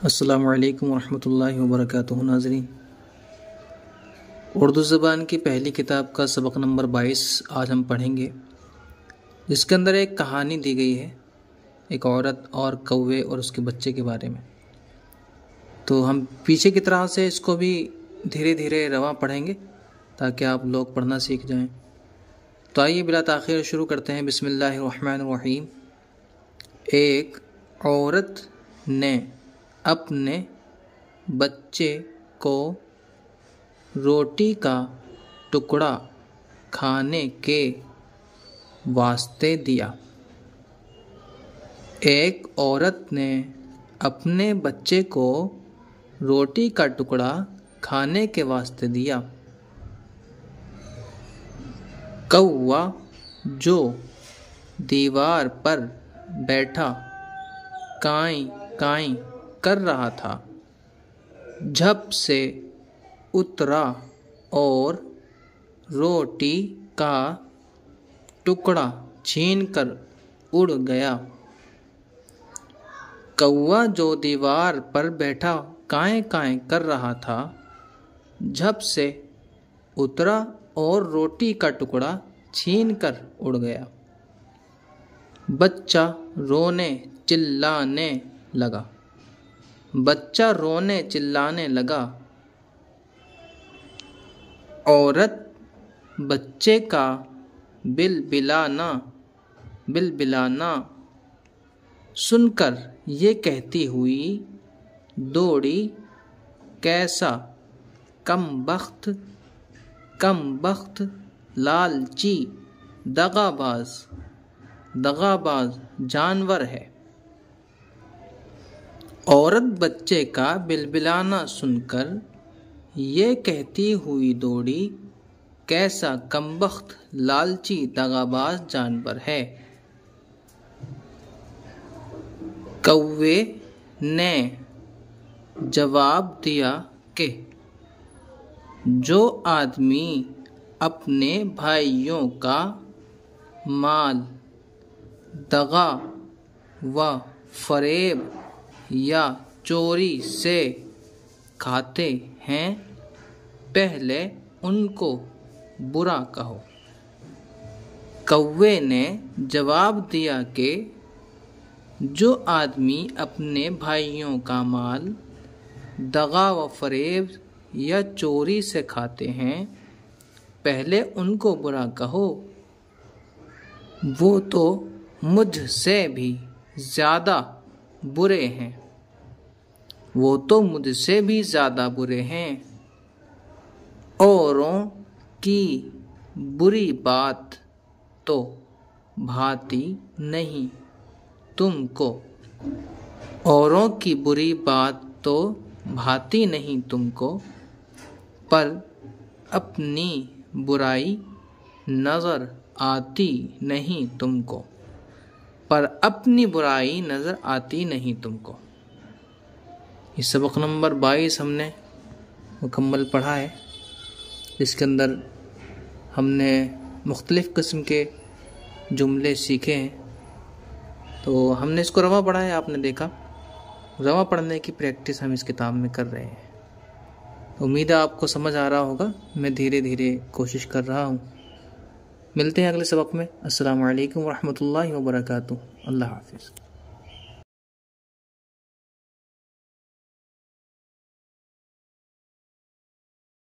अस्सलामु अलैकुम वरहमतुल्लाहि वबरकातुहू। नाज़रीन, उर्दू ज़बान की पहली किताब का सबक नंबर 22 आज हम पढ़ेंगे, जिसके अंदर एक कहानी दी गई है, एक औरत और कौवे और उसके बच्चे के बारे में। तो हम पीछे की तरह से इसको भी धीरे धीरे रवां पढ़ेंगे ताकि आप लोग पढ़ना सीख जाएं। तो आइए बिला ताख़ीर शुरू करते हैं। बिस्मिल्लाहिर्रहमानिर्रहीम। एक औरत ने अपने बच्चे को रोटी का टुकड़ा खाने के वास्ते दिया। एक औरत ने अपने बच्चे को रोटी का टुकड़ा खाने के वास्ते दिया। कौवा जो दीवार पर बैठा काई काई कर रहा था, झप से उतरा और रोटी का टुकड़ा छीनकर उड़ गया। कौवा जो दीवार पर बैठा काएं काएं कर रहा था, झप से उतरा और रोटी का टुकड़ा छीनकर उड़ गया। बच्चा रोने चिल्लाने लगा। बच्चा रोने चिल्लाने लगा। औरत बच्चे का बिलबिलाना सुनकर ये कहती हुई दौड़ी, कैसा कमबख्त लालची दगाबाज जानवर है। औरत बच्चे का बिलबिलाना सुनकर ये कहती हुई दौड़ी, कैसा कमबख्त लालची दगाबाज जानवर है। कौवे ने जवाब दिया कि जो आदमी अपने भाइयों का माल दगा व फरेब या चोरी से खाते हैं, पहले उनको बुरा कहो। कौवे ने जवाब दिया कि जो आदमी अपने भाइयों का माल दगा व फरेब या चोरी से खाते हैं, पहले उनको बुरा कहो। वो तो मुझसे भी ज़्यादा बुरे हैं। वो तो मुझसे भी ज़्यादा बुरे हैं। औरों की बुरी बात तो भाती नहीं तुमको। औरों की बुरी बात तो भाती नहीं तुमको, पर अपनी बुराई नज़र आती नहीं तुमको। पर अपनी बुराई नज़र आती नहीं तुमको। ये सबक नंबर 22 हमने मुकम्मल पढ़ा है। इसके अंदर हमने मुख्तलिफ़ किस्म के जुमले सीखे हैं। तो हमने इसको रवा पढ़ा है, आपने देखा। रवा पढ़ने की प्रैक्टिस हम इस किताब में कर रहे हैं। उम्मीद है आपको समझ आ रहा होगा। मैं धीरे धीरे कोशिश कर रहा हूँ। मिलते हैं अगले सबक में। अस्सलामु अलैकुम वरहमतुल्लाहि वबरकातुहू। अल्लाह हाफ़िज़।